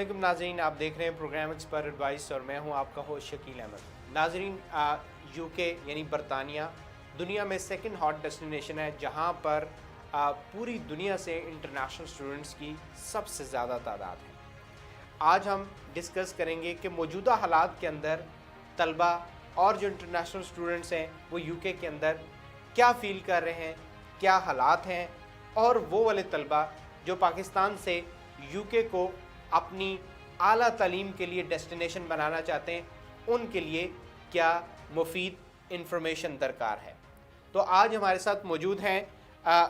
علیکم ناظرین، آپ دیکھ رہے ہیں پروگرام ایکسپرٹ ایڈوائس اور میں ہوں آپ کا ہوسٹ شکیل احمد۔ ناظرین، یو کے یعنی برطانیہ دنیا میں سیکنڈ ہاٹ ڈیسٹینیشن ہے جہاں پر پوری دنیا سے انٹرنیشنل اسٹوڈنٹس کی سب سے زیادہ تعداد ہے۔ آج ہم ڈسکس کریں گے کہ موجودہ حالات کے اندر طلباء اور جو انٹرنیشنل اسٹوڈنٹس ہیں وہ یو کے اندر کیا فیل کر رہے ہیں، کیا حالات ہیں، اور وہ والے طلباء جو پاکستان سے یو کے کو اپنی اعلیٰ تعلیم کے لیے ڈیسٹینیشن بنانا چاہتے ہیں ان کے لیے کیا مفید انفارمیشن درکار ہے۔ تو آج ہمارے ساتھ موجود ہیں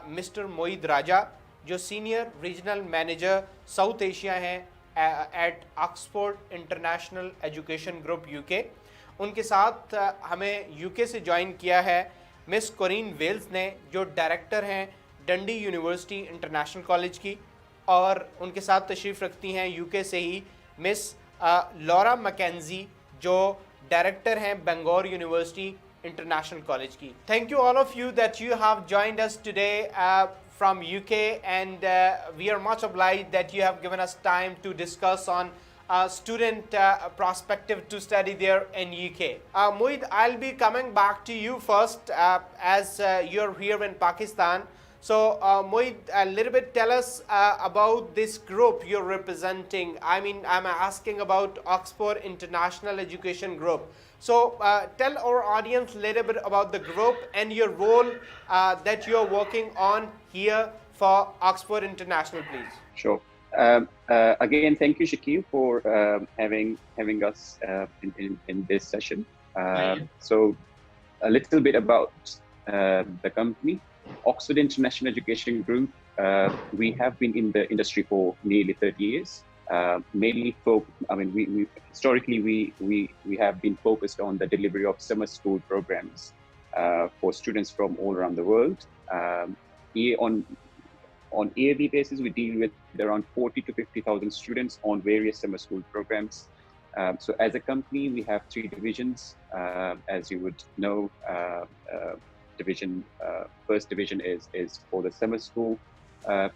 مسٹر موئید راجہ جو senior regional manager South Asia ہیں at Oxford International Education Group UK. ان کے ساتھ ہمیں یو کے سے جوائن کیا ہے مس کورین ویلز نے جو ڈائریکٹر ہیں ڈنڈی یونیورسٹی انٹرنیشنل کالج کی، اور ان کے ساتھ تشریف رکھتی ہیں یو کے سے ہی مس لورا مکینزی جو ڈائریکٹر ہیں بنگور یونیورسٹی انٹرنیشنل کالج کی۔ Thank you all of you that you have joined us today from UK, and we are much obliged that you have given us time to discuss on student perspective to study there in UK. Moeed, I'll be coming back to you first as you're here in Pakistan. So Moeed, a little bit tell us about this group you're representing. I mean, I'm asking about Oxford International Education Group. So tell our audience a little bit about the group and your role that you're working on here for Oxford International, please. Sure. Again, thank you, Shakeel, for having us in this session. So a little bit about the company. Oxford International Education Group, we have been in the industry for nearly 30 years. Mainly we historically we have been focused on the delivery of summer school programs for students from all around the world. On yearly basis, we deal with around 40 to 50,000 students on various summer school programs. So as a company, we have 3 divisions, as you would know. First division is for the summer school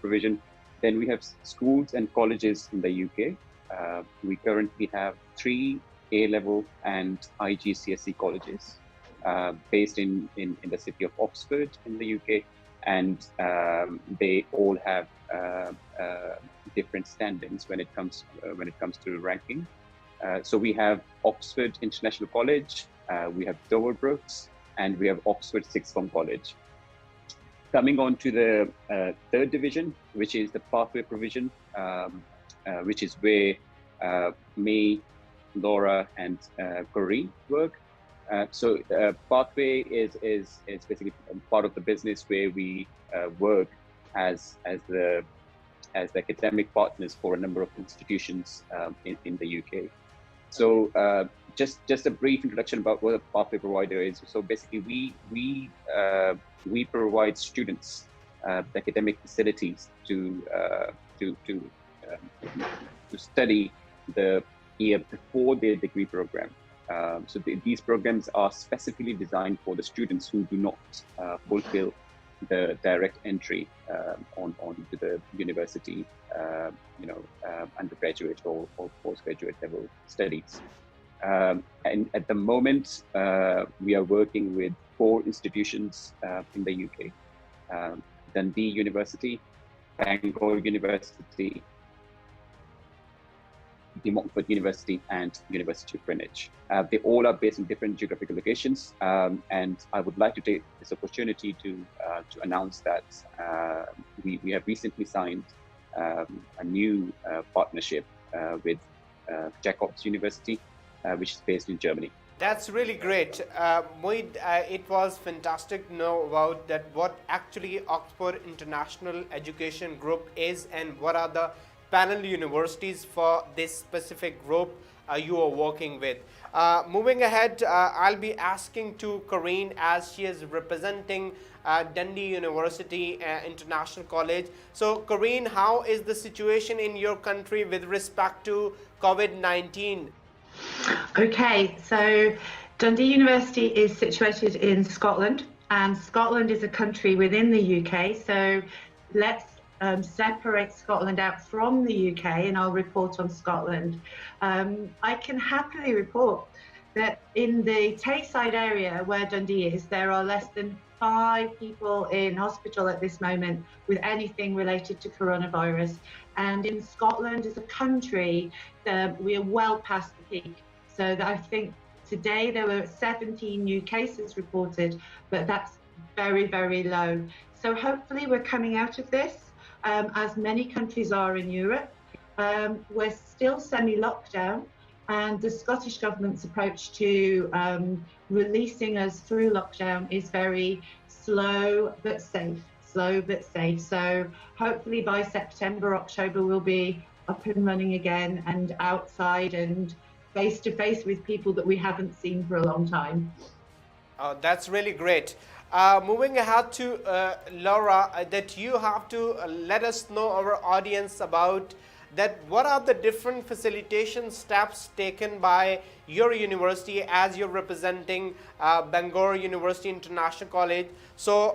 provision. Then we have schools and colleges in the UK. We currently have 3 A-level and IGCSE colleges based in the city of Oxford in the UK, and they all have different standings when it comes to ranking. So we have Oxford International College, we have Dover, and we have Oxford Sixth Form College. Coming on to the third division, which is the pathway provision, which is where me, Laura, and Corinne work. So pathway is basically part of the business where we work as the academic partners for a number of institutions in the UK. So just a brief introduction about what a pathway provider is. So basically we provide students the academic facilities to study the year before their degree program. So these programs are specifically designed for the students who do not fulfill the direct entry onto the university, undergraduate or postgraduate level studies. And at the moment, we are working with 4 institutions in the UK: Dundee University, Bangor University, University, and University of Greenwich. They all are based in different geographical locations, and I would like to take this opportunity to announce that we have recently signed a new partnership with Jacobs University, which is based in Germany. That's really great. Moeed, it was fantastic to know about that what actually Oxford International Education Group is and what are the panel universities for this specific group you are working with. Moving ahead, I'll be asking to Corinne as she is representing Dundee University International College. So Corinne, how is the situation in your country with respect to COVID-19? Okay, so Dundee University is situated in Scotland, and Scotland is a country within the UK, so let's separate Scotland out from the UK, and I'll report on Scotland. I can happily report that in the Tayside area where Dundee is, there are less than 5 people in hospital at this moment with anything related to coronavirus. And in Scotland as a country, we are well past the peak. So that I think today there were 17 new cases reported, but that's very, very low. So hopefully we're coming out of this, as many countries are in Europe. We're still semi-lockdown, and the Scottish Government's approach to releasing us through lockdown is very slow but safe. So hopefully by September, October, we'll be up and running again and outside and face to face with people that we haven't seen for a long time. Oh, that's really great. Moving ahead to Laura, that you have to let us know, our audience, about that what are the different facilitation steps taken by your university as you're representing Bangor University International College. So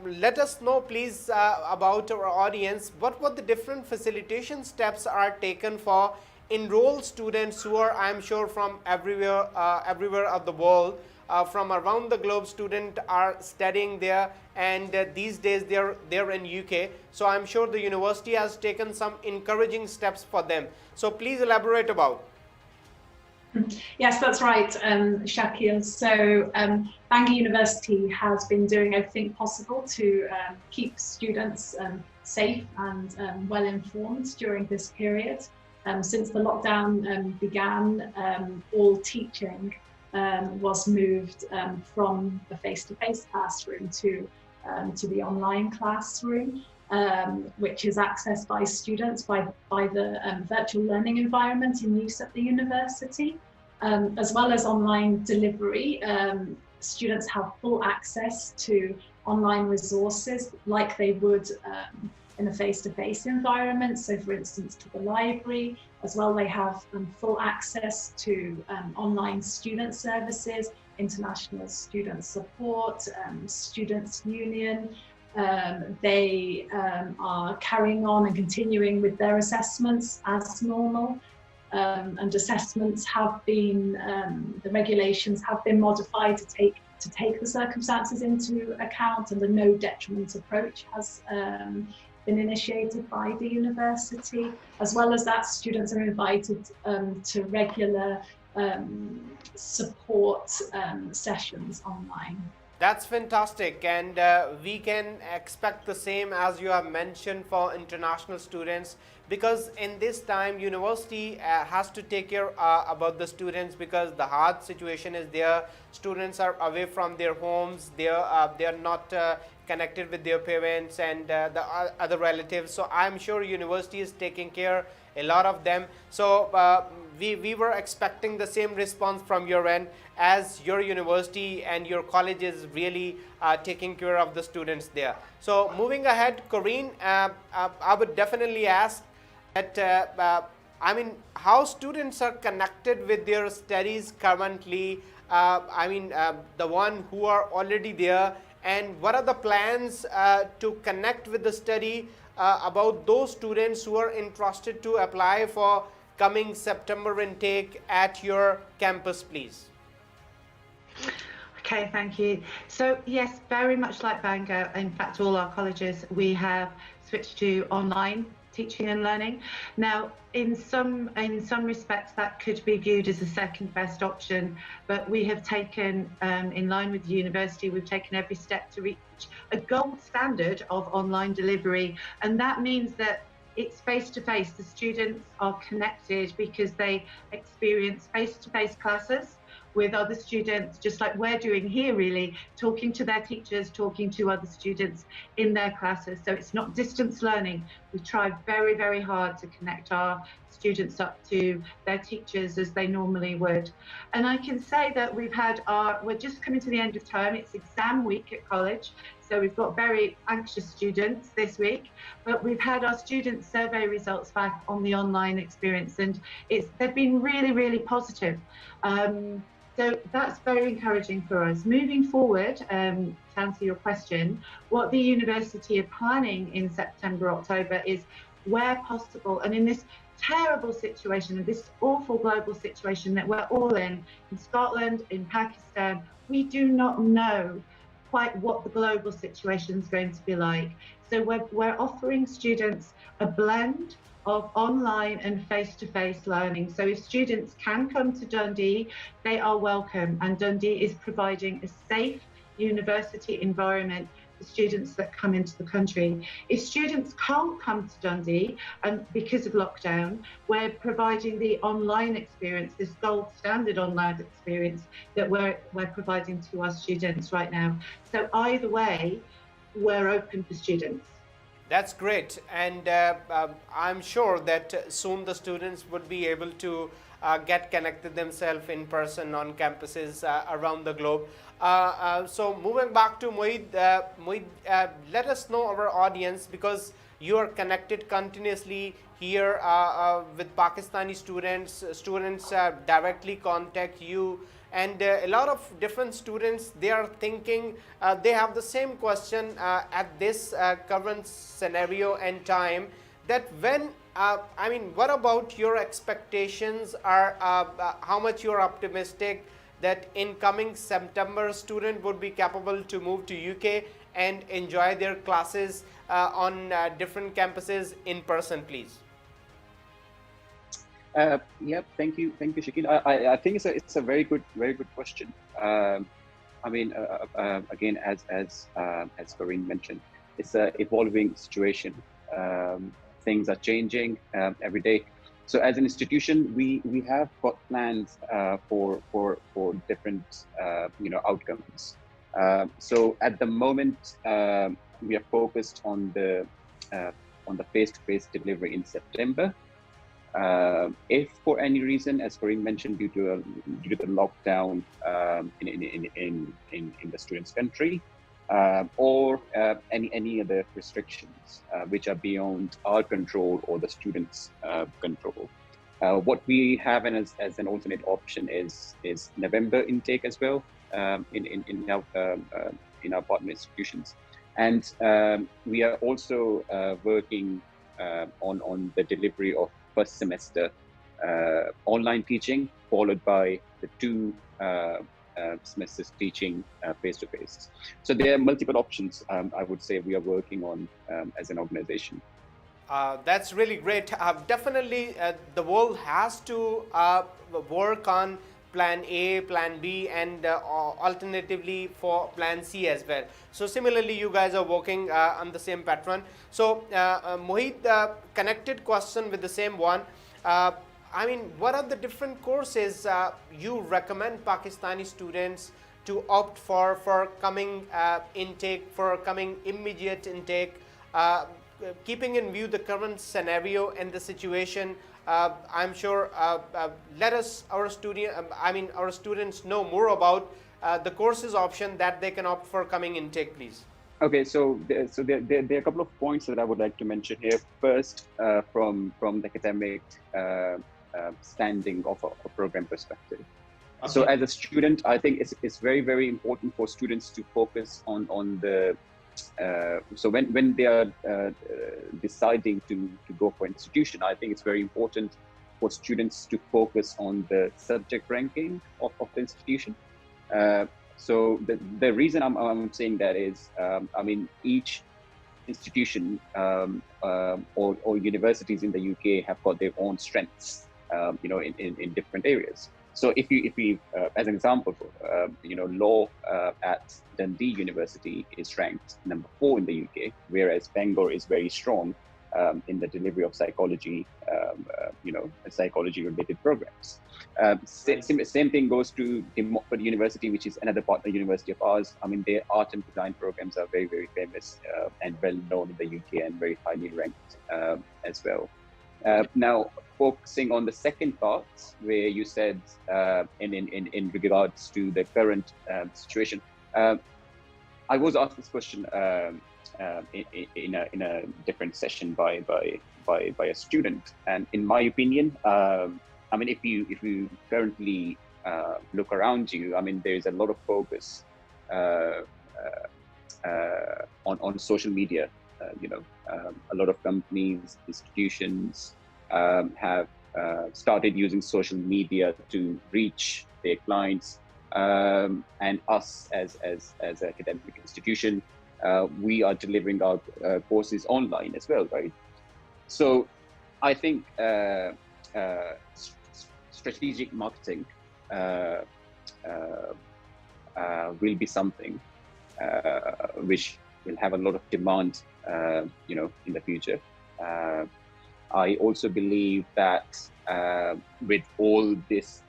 let us know please about our audience, what the different facilitation steps are taken for enrolled students who are, I'm sure, from everywhere of the world. From around the globe, students are studying there, and these days they're in UK. So I'm sure the university has taken some encouraging steps for them. So please elaborate about. Yes, that's right, Shakeel. So Bangor University has been doing everything possible to keep students safe and well informed during this period. Since the lockdown began, all teaching was moved from the face-to-face classroom to the online classroom, which is accessed by students by the virtual learning environment in use at the university, as well as online delivery. Students have full access to online resources like they would in a face-to-face environment. So for instance, to the library. As well, they have full access to online student services, international student support, students' union. They are carrying on and continuing with their assessments as normal. And assessments have been, the regulations have been modified to take the circumstances into account, and the no detriment approach has been initiated by the university. As well as that, students are invited to regular support sessions online. That's fantastic, and we can expect the same as you have mentioned for international students, because in this time university has to take care about the students, because the hard situation is there. Students are away from their homes, they are not connected with their parents and the other relatives. So I'm sure university is taking care a lot of them. So we were expecting the same response from your end, as your university and your college is really taking care of the students there. So moving ahead, Corinne, I would definitely ask that I mean, how students are connected with their studies currently, the one who are already there, and what are the plans to connect with the study about those students who are interested to apply for coming September intake at your campus, please? Okay, thank you. So yes, very much like Bangor, in fact all our colleges, we have switched to online teaching and learning. Now, in some respects that could be viewed as a second best option, but we have taken, in line with the university, we've taken every step to reach a gold standard of online delivery, and that means that it's face-to-face. The students are connected because they experience face-to-face classes with other students, just like we're doing here, really, talking to their teachers, talking to other students in their classes. So it's not distance learning. We try very, very hard to connect our students up to their teachers as they normally would. And I can say that we're just coming to the end of term. It's exam week at college. So we've got very anxious students this week, but we've had our student survey results back on the online experience, and they've been really, really positive. So that's very encouraging for us. Moving forward, to answer your question, what the university are planning in September, October is, where possible, and in this terrible situation, and this awful global situation that we're all in Scotland, in Pakistan, we do not know quite what the global situation is going to be like. So we're offering students a blend of online and face-to-face learning. So if students can come to Dundee, they are welcome, and Dundee is providing a safe university environment for students that come into the country. If students can't come to Dundee, and because of lockdown, we're providing the online experience, this gold standard online experience that we're providing to our students right now. So either way, we're open for students. That's great, and I'm sure that soon the students would be able to get connected themselves in person on campuses around the globe. So moving back to Moeed, let us know our audience, because you are connected continuously here with Pakistani students. Students directly contact you, and a lot of different students, they are thinking, they have the same question at this current scenario and time, that when, what about your expectations, are how much you're optimistic that in coming September, student would be capable to move to UK and enjoy their classes on different campuses in person, please? Yeah, thank you, Shakeel. I think it's a very good question. Again, as Corinne mentioned, it's an evolving situation. Things are changing every day. So as an institution, we have got plans for different outcomes. So at the moment, we are focused on the face-to-face delivery in September. If for any reason, as Corinne mentioned, due to the lockdown in the students' country, or any other restrictions which are beyond our control or the students' control, what we have as an alternate option is November intake as well in our partner institutions, and we are also working on the delivery of first semester online teaching, followed by the 2 semesters teaching face-to-face. So there are multiple options, I would say, we are working on as an organization. That's really great. Definitely, the world has to work on plan A, plan B, and alternatively for plan C as well. So similarly, you guys are working on the same pattern. So Moeed, connected question with the same one. What are the different courses you recommend Pakistani students to opt for coming intake, for coming immediate intake, keeping in view the current scenario and the situation? I'm sure our students know more about the courses option that they can opt for coming intake, please. Okay, so there are a couple of points that I would like to mention here. First, from the academic standing of a program perspective. Okay. So as a student, I think it's very, very important for students to focus on the so when they are deciding to go for institution, I think it's very important for students to focus on the subject ranking of the institution. So the reason I'm saying that is, each institution or universities in the UK have got their own strengths, in different areas. So if you as an example, law at Dundee University is ranked number 4 in the UK, whereas Bangor is very strong in the delivery of psychology, psychology-related programs. Same thing goes to Moeed University, which is another partner university of ours. Their art and design programs are very, very famous and well known in the UK and very highly ranked as well. Now, focusing on the second part, where you said in regards to the current situation, I was asked this question in a different session by a student, and in my opinion, if you currently look around you, I mean, there's a lot of focus on social media. A lot of companies, institutions have started using social media to reach their clients, and us as an academic institution, we are delivering our courses online as well, right? So I think strategic marketing will be something which will have a lot of demand, in the future. I also believe that with all this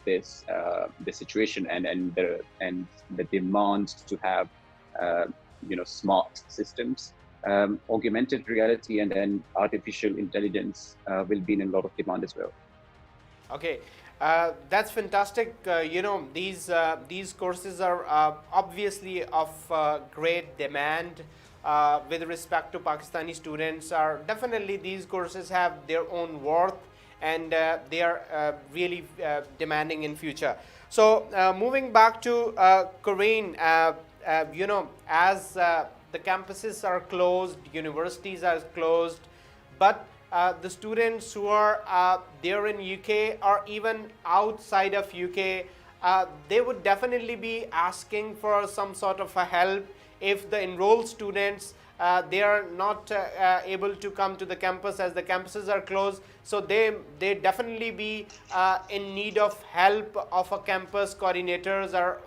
situation and the demand to have smart systems, augmented reality and then artificial intelligence will be in a lot of demand as well. Okay, that's fantastic. These courses are obviously of great demand with respect to Pakistani students. Definitely these courses have their own worth, and they are really demanding in future. So moving back to Corinne, as the campuses are closed, universities are closed, but the students who are there in UK or even outside of UK, they would definitely be asking for some sort of a help if the enrolled students they are not able to come to the campus as the campuses are closed. So they definitely be in need of help of a campus coordinators, or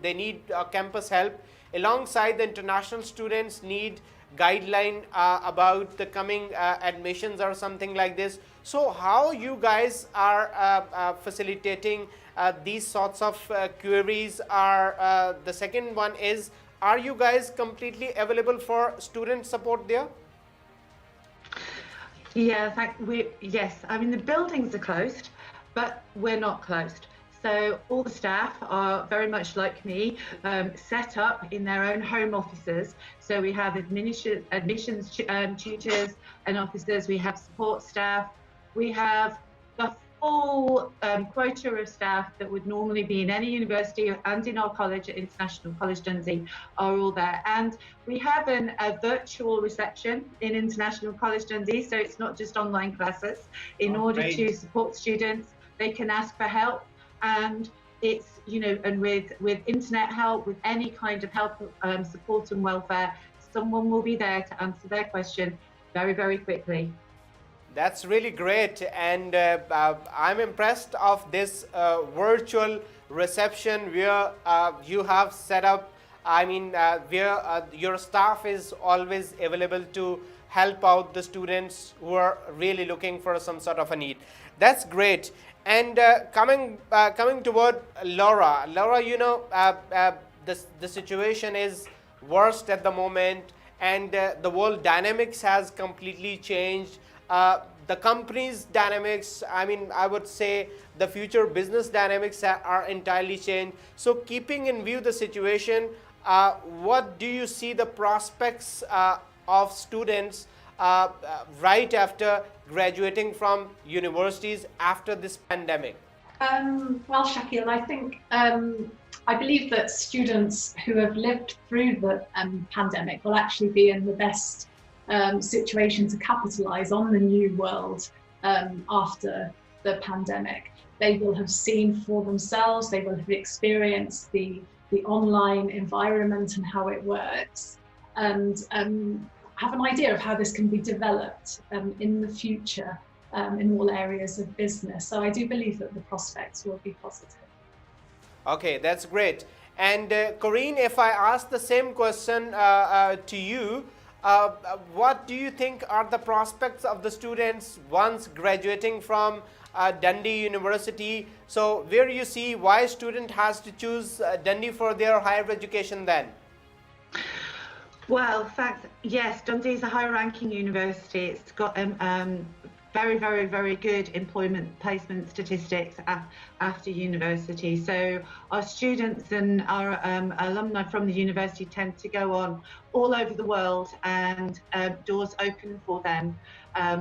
they need campus help. Alongside, the international students need guideline about the coming admissions or something like this. So how you guys are facilitating these sorts of queries? The second one is, are you guys completely available for student support there? Yeah, yes. I mean, the buildings are closed, but we're not closed. So all the staff are very much like me, set up in their own home offices. So we have admissions tutors and officers, we have support staff, we have the full quota of staff that would normally be in any university and in our college at International College Dundee are all there. And we have a virtual reception in International College Dundee, so it's not just online classes. In order to support students, they can ask for help. And it's, and with internet help, with any kind of help, support and welfare, someone will be there to answer their question very, very quickly. That's really great, and I'm impressed of this virtual reception where you have set up, where your staff is always available to help out the students who are really looking for some sort of a need. That's great. And coming toward Laura, the situation is worst at the moment, and the world dynamics has completely changed. The company's dynamics, I would say the future business dynamics are entirely changed. So keeping in view the situation, what do you see the prospects of students right after graduating from universities after this pandemic? Well, Shakeel, I think I believe that students who have lived through the pandemic will actually be in the best situation to capitalize on the new world after the pandemic. They will have seen for themselves, they will have experienced the online environment and how it works, and have an idea of how this can be developed in the future in all areas of business. So I do believe that the prospects will be positive. Okay, that's great. And Corinne, if I ask the same question to you, what do you think are the prospects of the students once graduating from Dundee University? So where you see why student has to choose Dundee for their higher education then? Well, in fact, yes, Dundee is a high-ranking university. It's got very, very, very good employment placement statistics after university. So our students and our alumni from the university tend to go on all over the world, and doors open for them.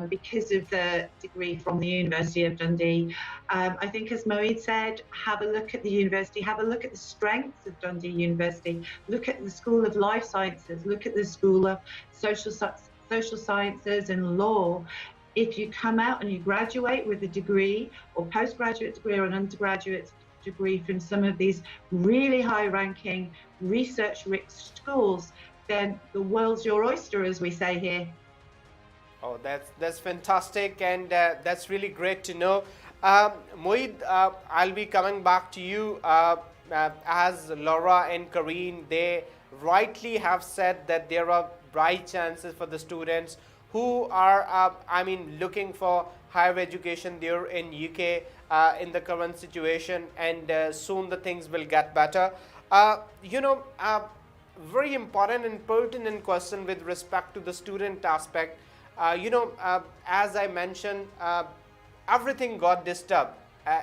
because of the degree from the University of Dundee. I think, as Moeed said, have a look at the university, have a look at the strengths of Dundee University, look at the School of Life Sciences, look at the School of Social Sciences and Law. If you come out and you graduate with a degree or postgraduate degree or an undergraduate degree from some of these really high-ranking, research-rich schools, then the world's your oyster, as we say here. Oh, that's fantastic, and that's really great to know. Moeed, I'll be coming back to you. As Laura and Corinne, they rightly have said that there are bright chances for the students who are, looking for higher education there in UK in the current situation, and soon the things will get better. Very important and pertinent question with respect to the student aspect. As I mentioned, everything got disturbed,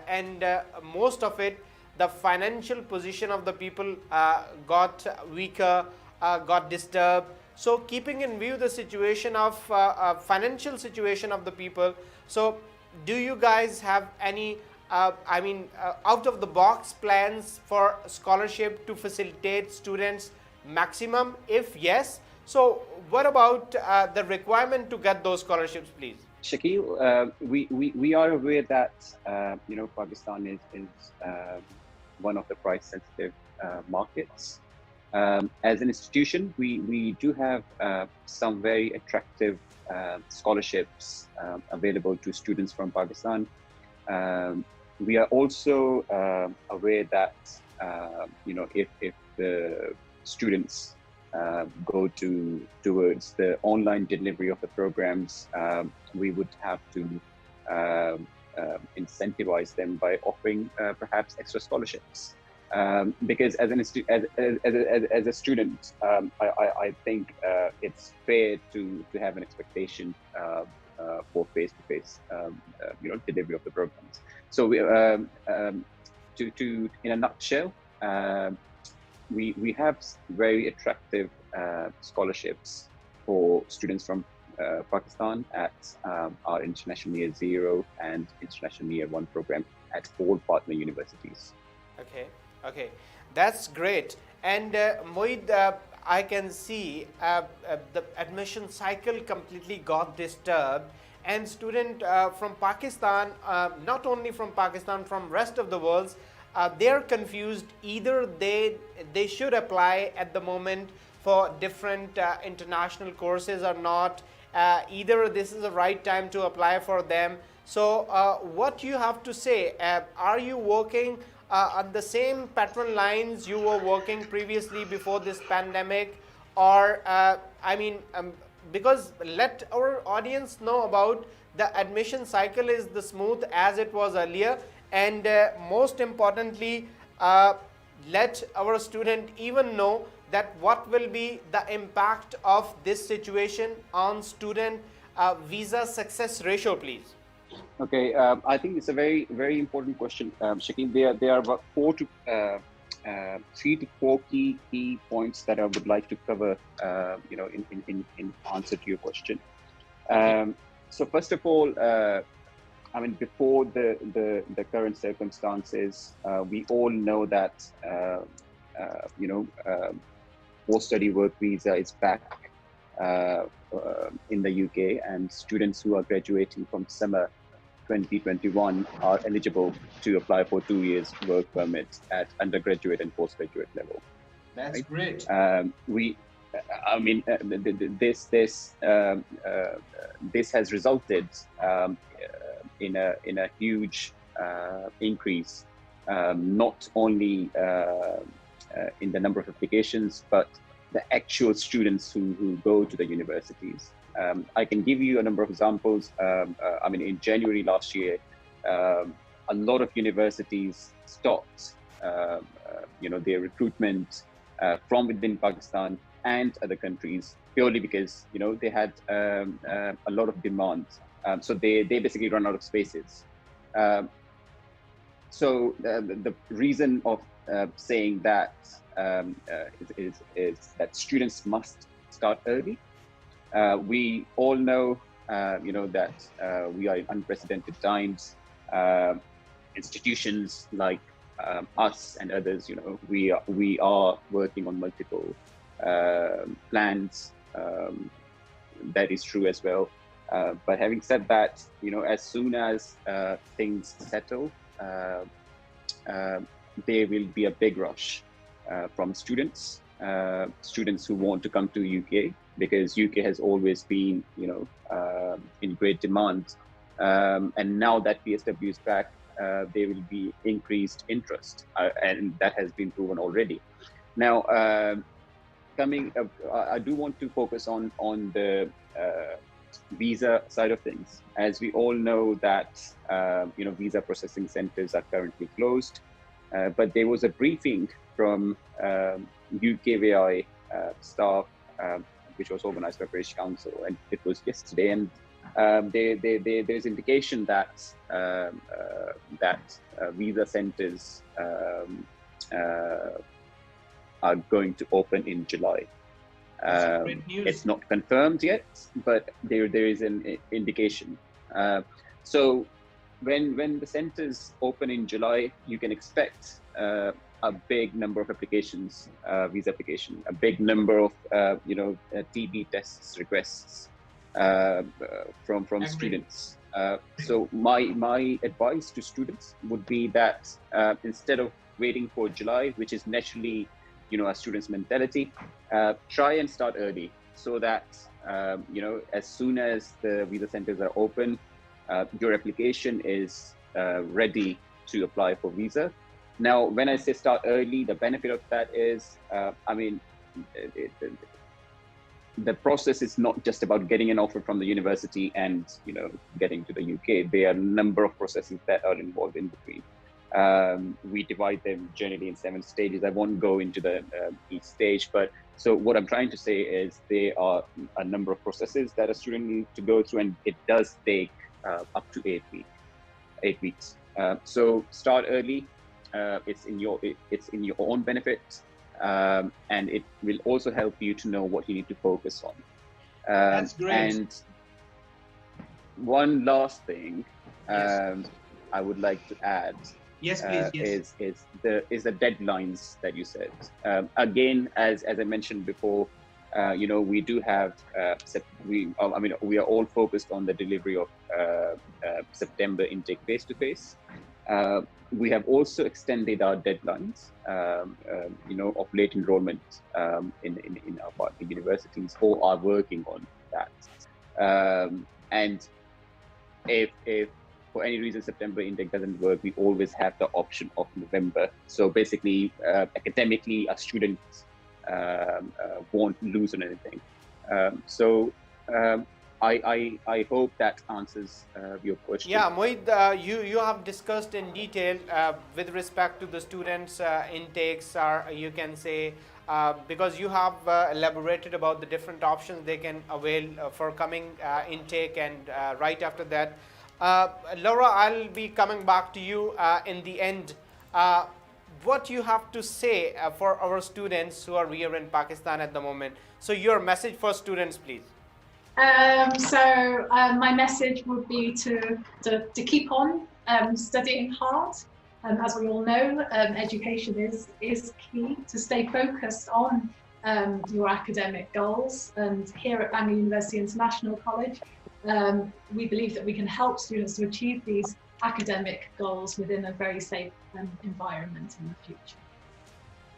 and most of it, the financial position of the people got weaker, got disturbed. So keeping in view the situation of financial situation of the people, so do you guys have any out of the box plans for scholarship to facilitate students maximum? If yes, so what about the requirement to get those scholarships, please? Shakeel, we are aware that Pakistan is one of the price sensitive markets. As an institution, we do have some very attractive scholarships available to students from Pakistan. We are also aware that if the students go towards the online delivery of the programs, we would have to incentivize them by offering perhaps extra scholarships. Because as a student, I think it's fair to have an expectation for face-to-face delivery of the programs. So to in a nutshell, we have very attractive scholarships for students from Pakistan at our International Year 0 and International Year 1 program at all partner universities. Okay, that's great. And Moeed, I can see the admission cycle completely got disturbed, and student from Pakistan, not only from Pakistan, from rest of the world, they're confused. Either they should apply at the moment for different international courses or not. Either this is the right time to apply for them. So what you have to say, are you working on the same pattern lines you were working previously before this pandemic, or because let our audience know about the admission cycle is the smooth as it was earlier, and most importantly, let our student even know that what will be the impact of this situation on student visa success ratio, please. Okay, I think it's a very, very important question, Shakeel. There are about 3 to 4 key points that I would like to cover, in answer to your question. So first of all, before the current circumstances, we all know that post-study work visa is back in the UK, and students who are graduating from summer 2021 are eligible to apply for 2 years work permit at undergraduate and postgraduate level. That's right? Great. This has resulted in a huge increase, not only in the number of applications, but the actual students who go to the universities. I can give you a number of examples. In January last year, a lot of universities stopped, their recruitment from within Pakistan and other countries purely because, they had a lot of demand. So they basically run out of spaces. So the reason of saying that is that students must start early. We all know that we are in unprecedented times. Institutions like us and others, we are working on multiple plans. That is true as well. But having said that, as soon as things settle, there will be a big rush from students who want to come to UK, because UK has always been, in great demand. And now that PSW is back, there will be increased interest, and that has been proven already. Now, I do want to focus on the visa side of things. As we all know that, visa processing centers are currently closed, but there was a briefing from UKVI staff, which was organized by British Council, and it was yesterday, and there's indication that visa centers are going to open in July. Great news. It's not confirmed yet, but there is an indication. So when the centers open in July, you can expect a big number of applications, visa application, a big number of TB tests requests from students. So my advice to students would be that instead of waiting for July, which is naturally a student's mentality, try and start early, so that as soon as the visa centers are open, your application is ready to apply for visa. Now, when I say start early, the benefit of that is, the process is not just about getting an offer from the university and getting to the UK. There are a number of processes that are involved in between. We divide them generally in 7 stages. I won't go into each stage, but so what I'm trying to say is there are a number of processes that a student needs to go through, and it does take up to 8 weeks. So start early. It's in your own benefit, and it will also help you to know what you need to focus on. That's great. And one last thing I would like to add. Yes, please. Yes. Is the deadlines that you said. Again, as I mentioned before, we do have we are all focused on the delivery of September intake face-to-face. We have also extended our deadlines, of late enrollment in our partner universities, or are working on that. And if for any reason September intake doesn't work, we always have the option of November. So basically, academically, a student won't lose on anything. I hope that answers your question. Yeah, Moeed, you have discussed in detail with respect to the students' intakes, or you can say, because you have elaborated about the different options they can avail for coming intake, and right after that, Laura, I'll be coming back to you in the end. What you have to say for our students who are here in Pakistan at the moment. So your message for students, please. My message would be to keep on studying hard. As we all know, education is key. To stay focused on your academic goals. And here at Bangor University International College, we believe that we can help students to achieve these academic goals within a very safe environment in the future.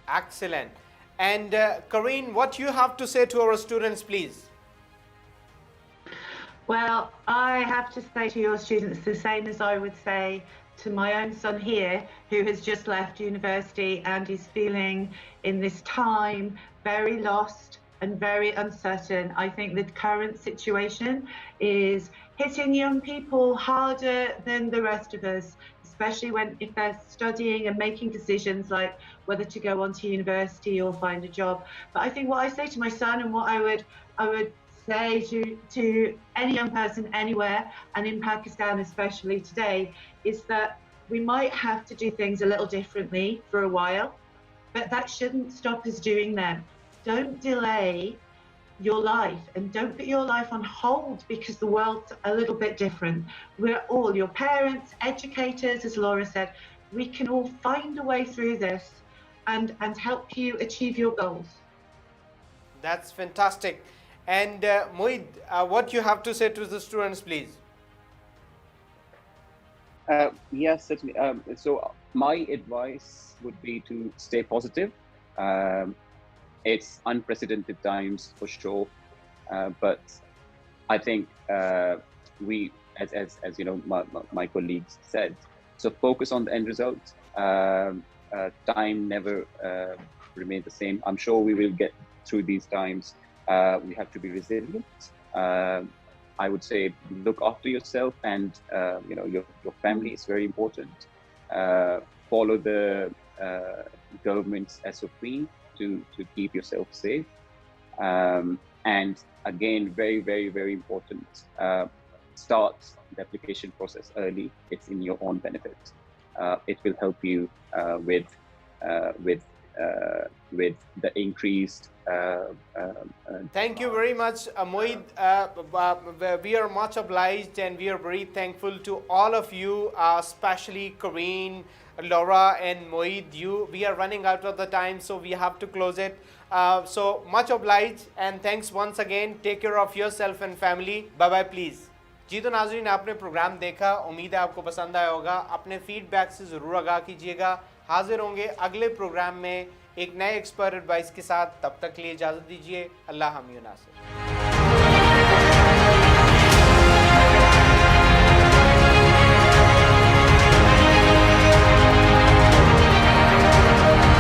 Excellent. And Corinne, what you have to say to our students, please? Well, I have to say to your students the same as I would say to my own son here, who has just left university and is feeling in this time very lost and very uncertain. I think the current situation is hitting young people harder than the rest of us, especially if they're studying and making decisions like whether to go on to university or find a job. But I think what I say to my son, and what I would say to any young person anywhere, and in Pakistan especially today, is that we might have to do things a little differently for a while, but that shouldn't stop us doing them. Don't delay your life, and don't put your life on hold because the world's a little bit different. We're all, your parents, educators, as Laura said, we can all find a way through this and help you achieve your goals. That's fantastic. And Moeed, what you have to say to the students, please? Yes, certainly. So my advice would be to stay positive. It's unprecedented times for sure, but I think we, as you know, my colleagues said, so focus on the end result. Time never remains the same. I'm sure we will get through these times. We have to be resilient. I would say look after yourself, and you know, your family is very important. Follow the government's SOP to keep yourself safe. And again, very, very, very important, start the application process early. It's in your own benefit. It will help you with the increased Thank you very much, Moeed. We are much obliged, and we are very thankful to all of you, especially Corinne, Laura and Moeed. We are running out of the time, so we have to close it. So much obliged, and thanks once again. Take care of yourself and family. Bye bye, please. जी तो नाज़रीन, आपने programme देखा, उम्मीद है आपको पसंद आया होगा. अपने फीडबैक से ज़रूर आगाह कीजिएगा. हाजिर होंगे अगले प्रोग्राम में एक नए एक्सपर्ट एडवाइस के साथ. तब तक के लिए इजाज़त दीजिए. अल्लाह हम नासिर.